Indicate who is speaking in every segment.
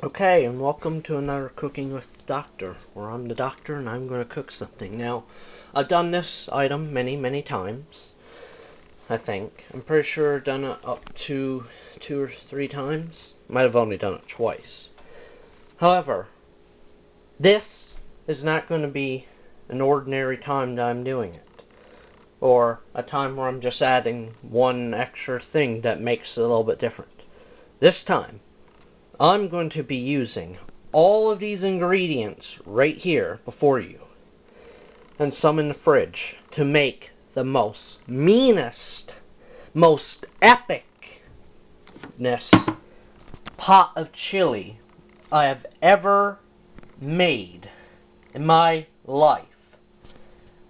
Speaker 1: Okay, and welcome to another Cooking with the Doctor, where I'm the doctor and I'm going to cook something. Now, I've done this item many times, I think. I'm pretty sure I've done it up to 2 or 3 times. Might have only done it twice. However, this is not going to be an ordinary time that I'm doing it, or a time where I'm just adding one extra thing that makes it a little bit different. This time, I'm going to be using all of these ingredients right here before you, and some in the fridge, to make the most meanest, most epicness pot of chili I have ever made in my life.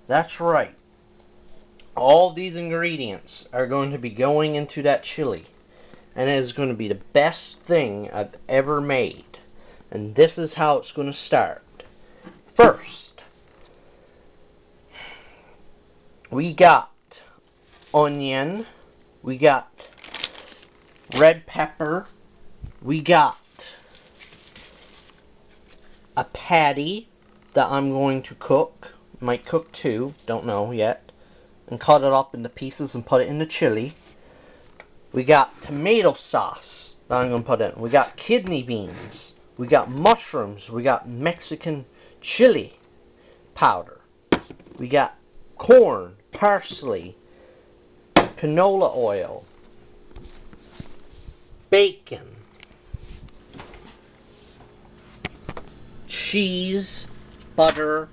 Speaker 1: That's right. All these ingredients are going to be going into that chili. And it is going to be the best thing I've ever made. And this is how it's going to start. First, we got onion, we got red pepper, we got a patty that I'm going to cook. Might cook 2, don't know yet. And cut it up into pieces and put it in the chili. We got tomato sauce that I'm going to put in. We got kidney beans. We got mushrooms. We got Mexican chili powder. We got corn, parsley, canola oil, bacon, cheese, butter,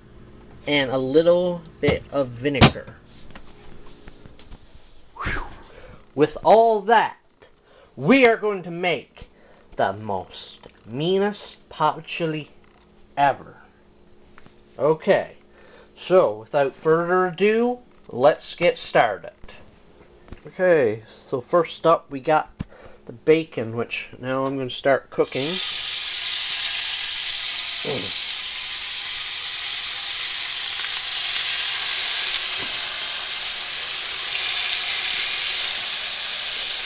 Speaker 1: and a little bit of vinegar. With all that, we are going to make the most meanest pot of chili ever. Okay, so without further ado, let's get started. Okay, so first up we got the bacon, which now I'm going to start cooking.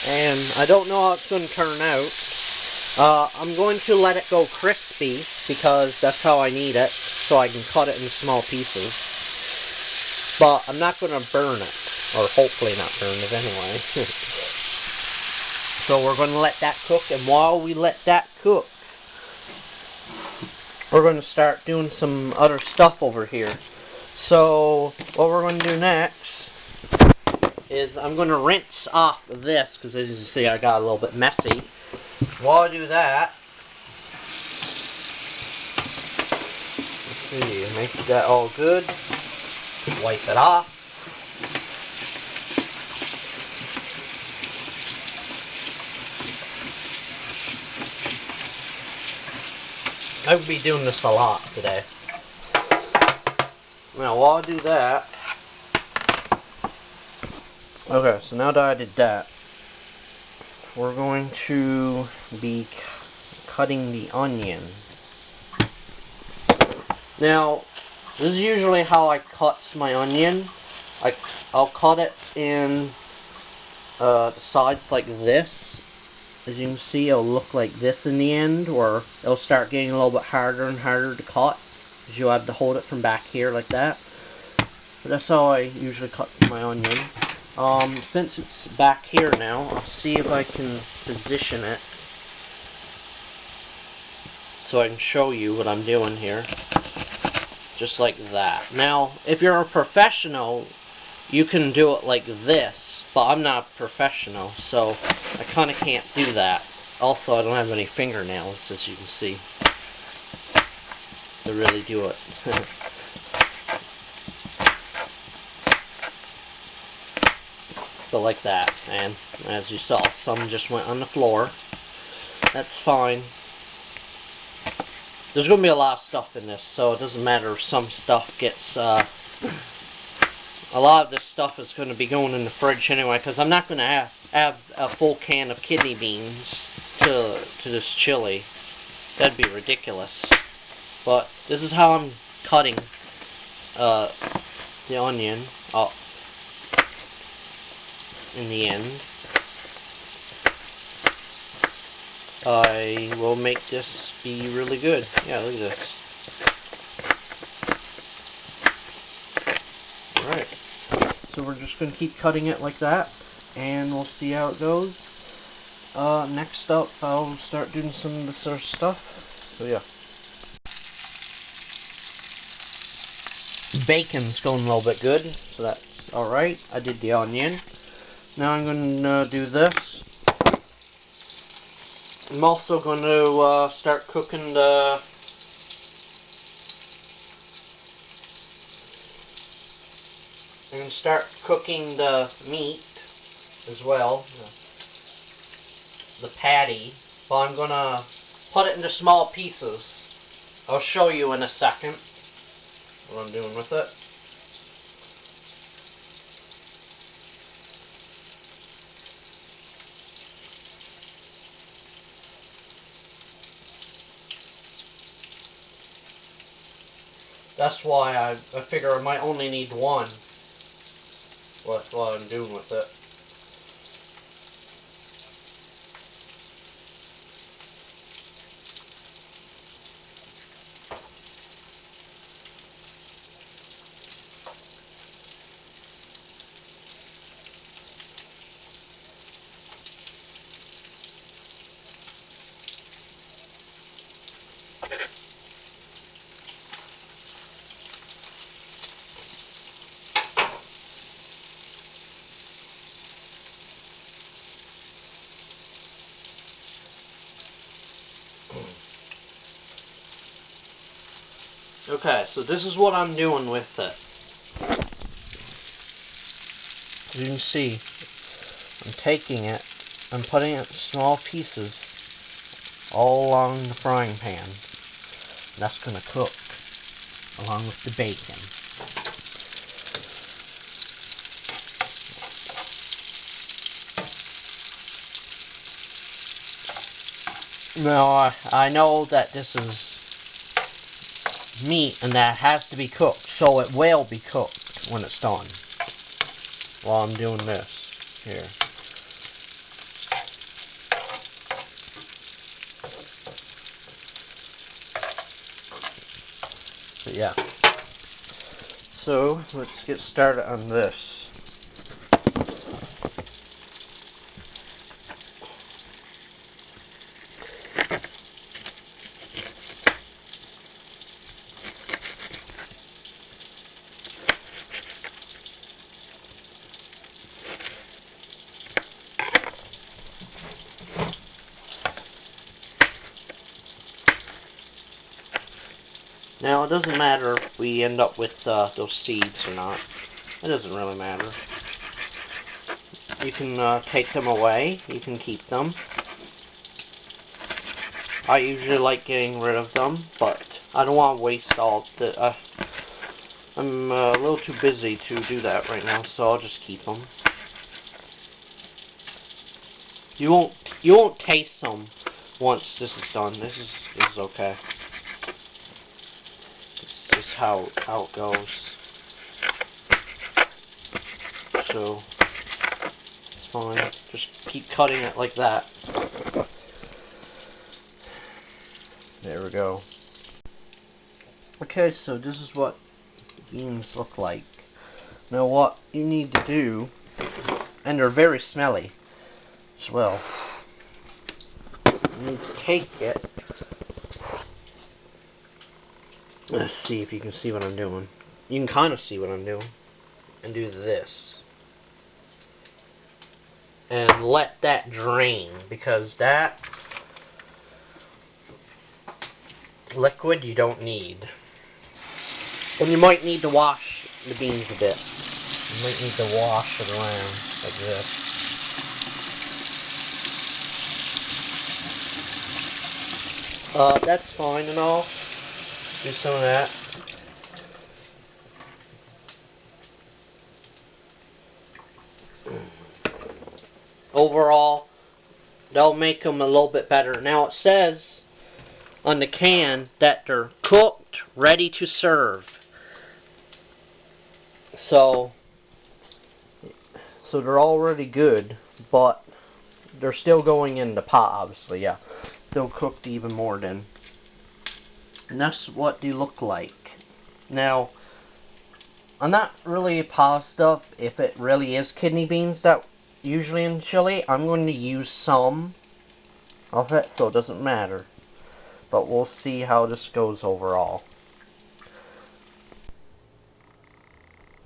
Speaker 1: And I don't know how it's going to turn out. I'm going to let it go crispy because that's how I need it, so I can cut it in small pieces. But I'm not going to burn it, or hopefully not burn it anyway. So we're going to let that cook, and while we let that cook, we're going to start doing some other stuff over here. So what we're going to do next is I'm going to rinse off this, because as you can see I got a little bit messy. While I do that, let's see, make that all good, wipe it off. I will be doing this a lot today. Now while I do that, okay, so now that I did that, we're going to be cutting the onion. Now, this is usually how I cut my onion. I'll cut it in the sides like this. As you can see, it'll look like this in the end, or it'll start getting a little bit harder and harder to cut, because you'll have to hold it from back here like that. But that's how I usually cut my onion. Since it's back here now, I'll see if I can position it so I can show you what I'm doing here. Just like that. Now, if you're a professional, you can do it like this, but I'm not a professional, so I kind of can't do that. Also, I don't have any fingernails, as you can see, to really do it. So like that, and as you saw, some just went on the floor. That's fine. There's going to be a lot of stuff in this, so it doesn't matter if some stuff gets, a lot of this stuff is going to be going in the fridge anyway, because I'm not going to add a full can of kidney beans to this chili. That'd be ridiculous. But this is how I'm cutting the onion up in the end. I will make this be really good. Yeah, look at this. Alright. So we're just going to keep cutting it like that, and we'll see how it goes. Next up, I'll start doing some of this other stuff. So yeah. Bacon's going a little bit good, so that's alright. I did the onion. Now I'm going to do this. I'm also going to start cooking the meat as well, the patty, but I'm going to put it into small pieces. I'll show you in a second what I'm doing with it. That's why I figure I might only need one. That's what I'm doing with it. Okay, so this is what I'm doing with it. As you can see, I'm taking it, I'm putting it in small pieces all along the frying pan. That's going to cook along with the bacon. Now, I know that this is meat and that has to be cooked, so it will be cooked when it's done. While I'm doing this here. But yeah. So let's get started on this. Now, it doesn't matter if we end up with those seeds or not. It doesn't really matter. You can take them away. You can keep them. I usually like getting rid of them, but I don't want to waste all the... I'm a little too busy to do that right now, so I'll just keep them. You won't taste them once this is done. This is okay. This is how it goes. So it's fine. Just keep cutting it like that. There we go. Okay, so this is what beans look like. Now what you need to do, and they're very smelly as well. You need to take it. Let's see if you can see what I'm doing. You can kind of see what I'm doing. And do this. And let that drain, because that liquid you don't need. And you might need to wash the beans a bit. You might need to wash it around like this. That's fine and all. Do some of that. Overall, they'll make them a little bit better. Now it says on the can that they're cooked, ready to serve. So they're already good, but they're still going in the pot, obviously, yeah. They'll cook even more then. And that's what they look like. Now, I'm not really positive if it really is kidney beans that usually in chili. I'm going to use some of it, so it doesn't matter. But we'll see how this goes overall.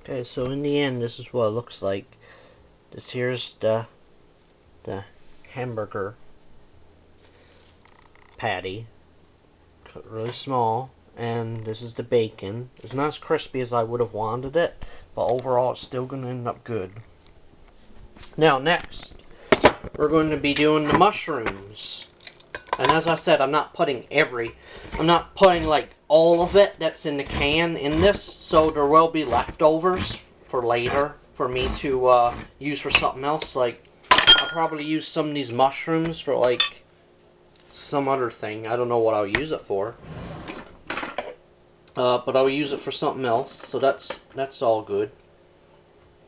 Speaker 1: Okay, so in the end, this is what it looks like. This here's the hamburger patty, cut really small, and this is the bacon. It's not as crispy as I would have wanted it, but overall it's still going to end up good. Now next, we're going to be doing the mushrooms. And as I said, I'm not putting like all of it that's in the can in this, so there will be leftovers for later for me to use for something else. Like, I'll probably use some of these mushrooms for like some other thing. I don't know what I'll use it for, but I'll use it for something else. So that's all good.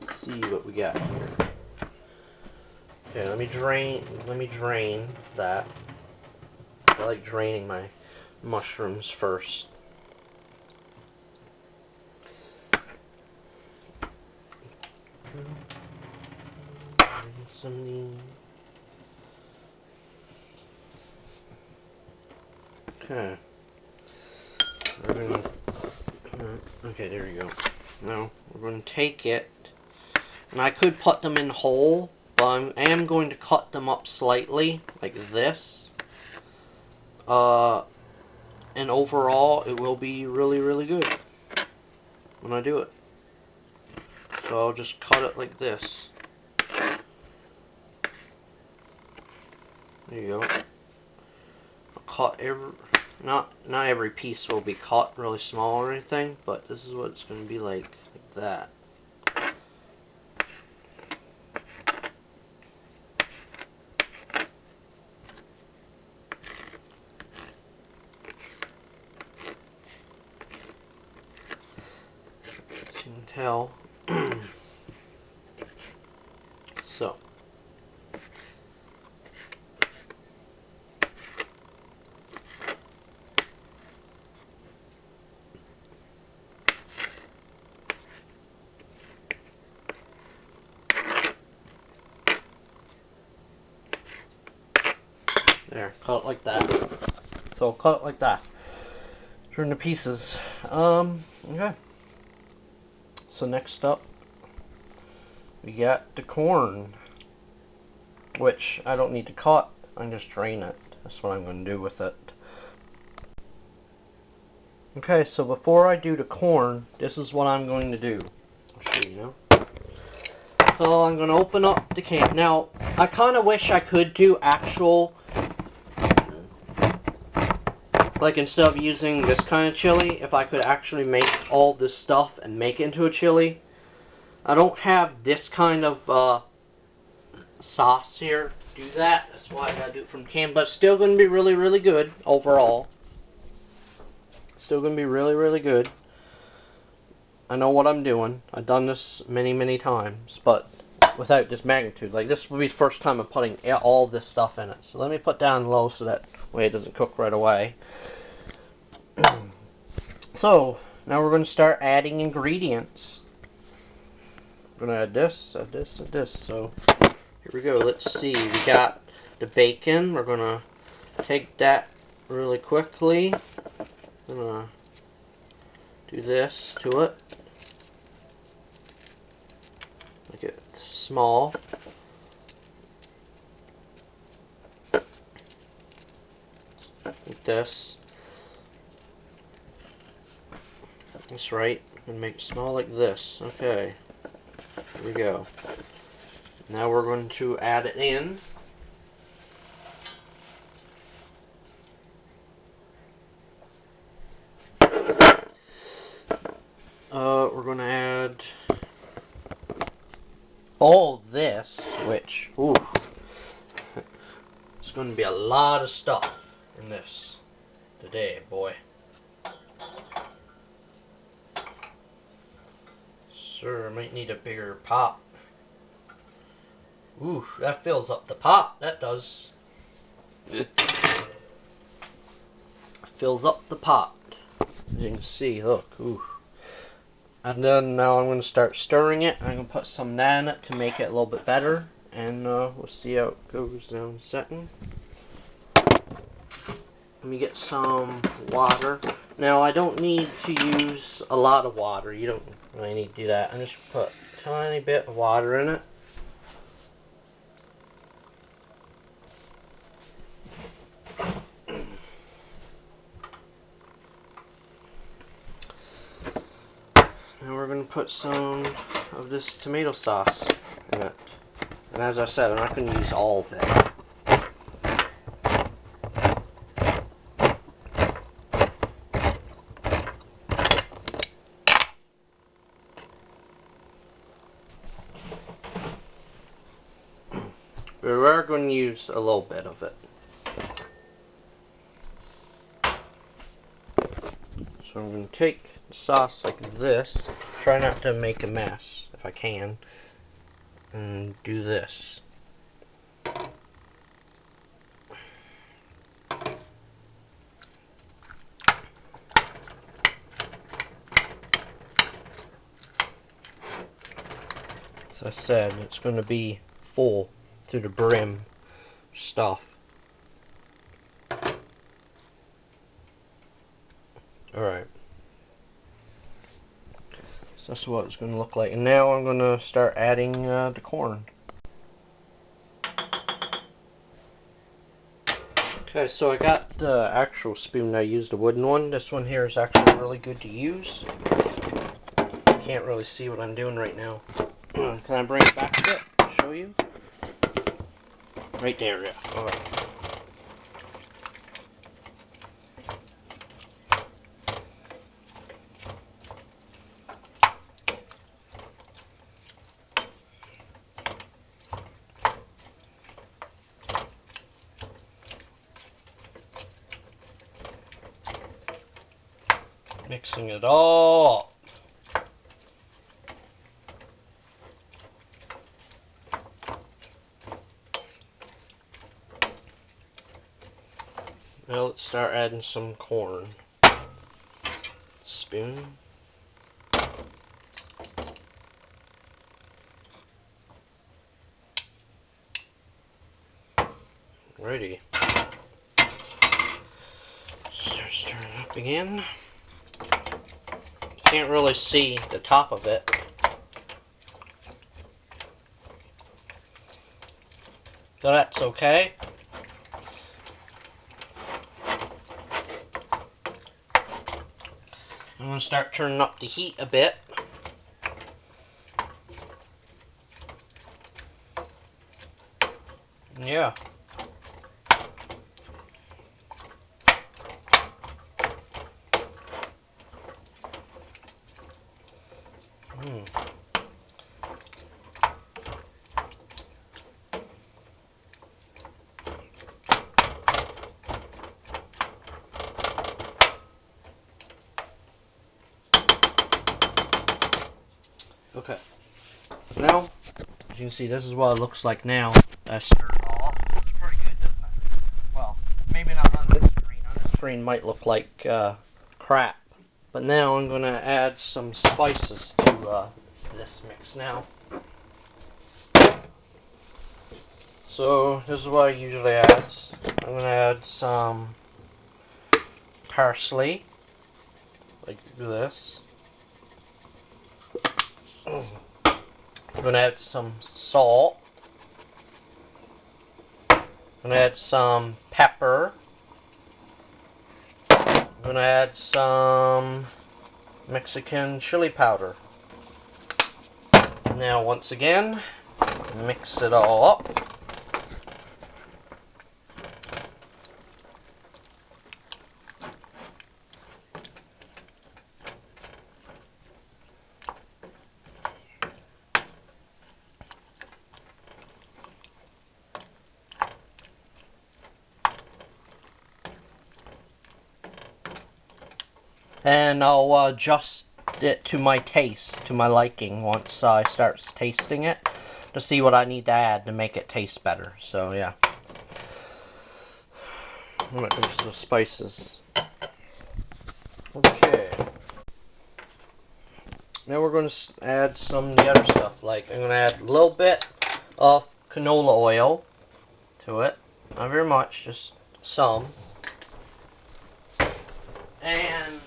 Speaker 1: Let's see what we got here. Okay, let me drain that. I like draining my mushrooms first. Okay. Okay, there you go. Now we're going to take it, and I could put them in whole, but I am going to cut them up slightly, like this. And overall, it will be really, really good when I do it. So I'll just cut it like this. There you go. I'll cut not every piece will be cut really small or anything, but this is what it's going to be like that. As you can tell. So. There, cut it like that. So cut it like that. Turn the pieces. Okay. So next up, we got the corn, which I don't need to cut. I just drain it. That's what I'm going to do with it. Okay, so before I do the corn, this is what I'm going to do. I'll show you now. So I'm going to open up the can. Now, I kind of wish I could do actual, like instead of using this kind of chili, if I could actually make all this stuff and make it into a chili. I don't have this kind of sauce here to do that. That's why I gotta do it from the can. But it's still going to be really, really good overall. Still going to be really, really good. I know what I'm doing. I've done this many, many times, but without this magnitude. Like, this will be the first time I'm putting all this stuff in it. So let me put down low so that way it doesn't cook right away. So, now we're going to start adding ingredients. We're going to add this, add this, add this. So, here we go. Let's see. We got the bacon. We're going to take that really quickly. I'm going to do this to it. Make it small. Like this. That's right. I'm going to make it small like this. Okay. Here we go. Now we're going to add it in. We're going to add all this, which, ooh, it's going to be a lot of stuff in this today, boy. Sure, I might need a bigger pot. Ooh, that fills up the pot. That does. Fills up the pot. As you can see, look. Ooh. And then now I'm going to start stirring it. I'm going to put some naan in it to make it a little bit better. And we'll see how it goes down in a second. Let me get some water. Now I don't need to use a lot of water. You don't really need to do that. I'm just put a tiny bit of water in it. Now we're going to put some of this tomato sauce in it. And as I said, I'm not going to use all of it. We are going to use a little bit of it. So I'm going to take the sauce like this, try not to make a mess if I can, and do this. As I said, it's going to be full to the brim stuff. Alright. So that's what it's going to look like. And now I'm going to start adding the corn. Okay, so I got the actual spoon. I used a wooden one. This one here is actually really good to use. Can't really see what I'm doing right now. Can I bring it back a bit to show you? Right there, yeah. Alright. Mixing it all up. Now let's start adding some corn. Spoon. Ready. Start stirring up again. Can't really see the top of it. So that's okay. I'm going to start turning up the heat a bit. Yeah. Okay. Now, as you can see, this is what it looks like now. I stirred it all up. It's pretty good, doesn't it? Well, maybe not on this screen. On this screen might look like crap. But now I'm going to add some spices to this mix now. So, this is what I usually add. I'm going to add some parsley, like this. I'm going to add some salt. I'm going to add some pepper. I'm going to add some Mexican chili powder. Now once again, mix it all up. And I'll adjust it to my taste, to my liking, once I start tasting it. to see what I need to add to make it taste better. So yeah. I'm gonna mix the spices. Okay. Now we're going to add some of the other stuff. Like I'm going to add a little bit of canola oil to it. Not very much, just some. And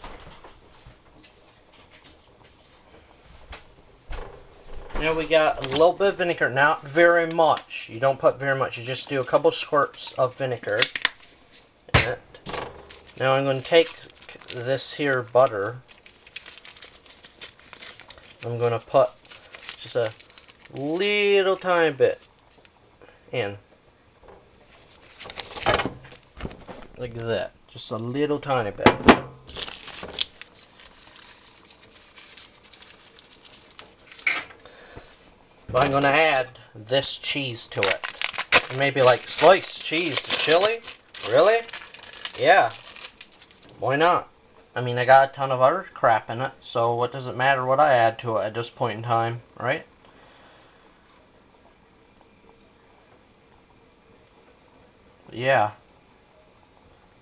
Speaker 1: now we got a little bit of vinegar. Not very much. You don't put very much. You just do a couple squirts of vinegar in it. Now I'm going to take this here butter. I'm going to put just a little tiny bit in. Like that. Just a little tiny bit. But I'm going to add this cheese to it. You may be like, sliced cheese to chili? Really? Yeah. Why not? I mean, I got a ton of other crap in it, so what does it matter what I add to it at this point in time, right? But yeah.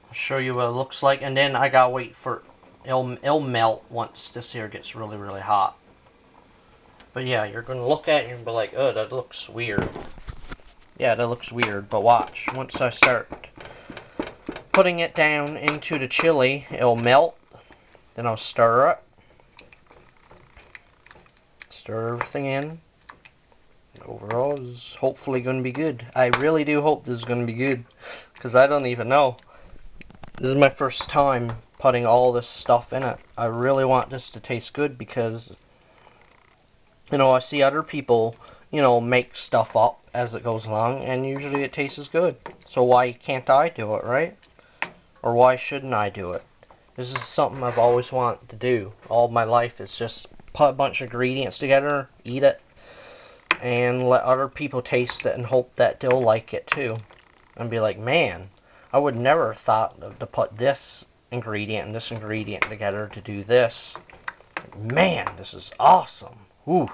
Speaker 1: I'll show you what it looks like, and then I gotta wait for it'll melt once this here gets really, really hot. But yeah, you're gonna look at it and be like, oh, that looks weird. Yeah, that looks weird, but watch. Once I start putting it down into the chili, it'll melt. Then I'll stir it. Stir everything in. Overall, this is hopefully going to be good. I really do hope this is going to be good, because I don't even know. This is my first time putting all this stuff in it. I really want this to taste good because, you know, I see other people, you know, make stuff up as it goes along, and usually it tastes good. So why can't I do it, right? Or why shouldn't I do it? This is something I've always wanted to do all my life, is just put a bunch of ingredients together, eat it, and let other people taste it and hope that they'll like it too. And be like, man, I would never have thought to put this ingredient and this ingredient together to do this. Man, this is awesome. Whew.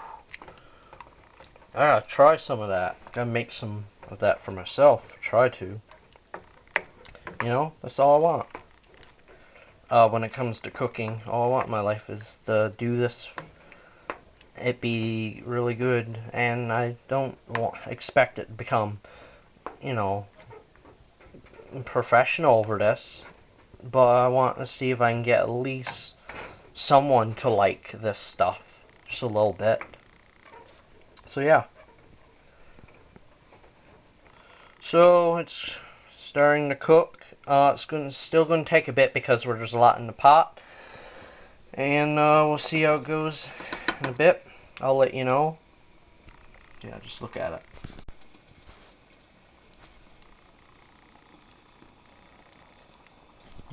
Speaker 1: I gotta try some of that. Gotta make some of that for myself. Try to. You know, that's all I want. When it comes to cooking, all I want in my life is to do this, it be really good, and I don't expect it to become, you know, professional over this, but I want to see if I can get at least someone to like this stuff, just a little bit. So yeah. So it's starting to cook. It's still going to take a bit because there's a lot in the pot. And we'll see how it goes in a bit. I'll let you know. Yeah, just look at it.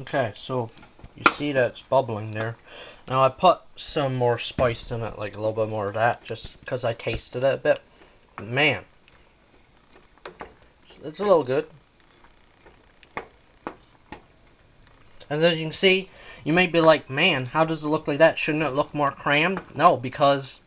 Speaker 1: Okay, so you see that it's bubbling there. Now I put some more spice in it, like a little bit more of that, just because I tasted it a bit. Man, it's a little good. And as you can see, you may be like, man, how does it look like that? Shouldn't it look more crammed? No, because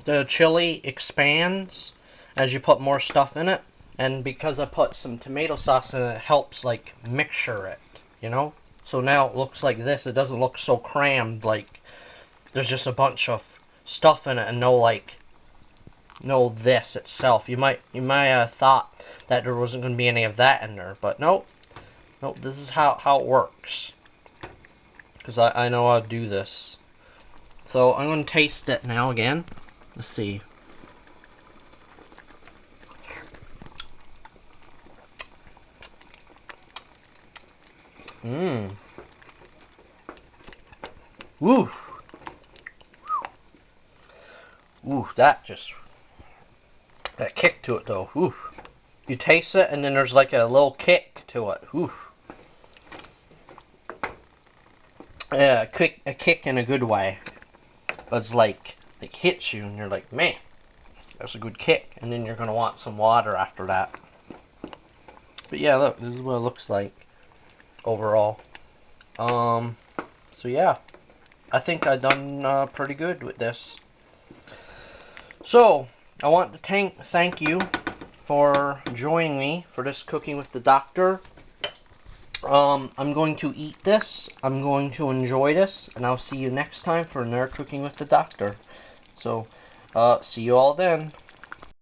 Speaker 1: the chili expands as you put more stuff in it. And because I put some tomato sauce in it, it helps like mixture it, you know? So now it looks like this. It doesn't look so crammed, like there's just a bunch of stuff in it and no this itself. You might have thought that there wasn't going to be any of that in there, but nope. Nope, this is how it works. Because I know how to do this. So I'm going to taste it now again. Let's see. Mmm. Woo. Ooh, that kick to it though. Ooh. You taste it and then there's like a little kick to it. Ooh. Yeah, a kick in a good way. But it's like it hits you and you're like, man, that's a good kick. And then you're gonna want some water after that. But yeah, look, this is what it looks like overall. So yeah, I think I've done pretty good with this. So I want to thank you for joining me for this Cooking with the Doctor. I'm going to eat this, I'm going to enjoy this, and I'll see you next time for another Cooking with the Doctor. So, see you all then.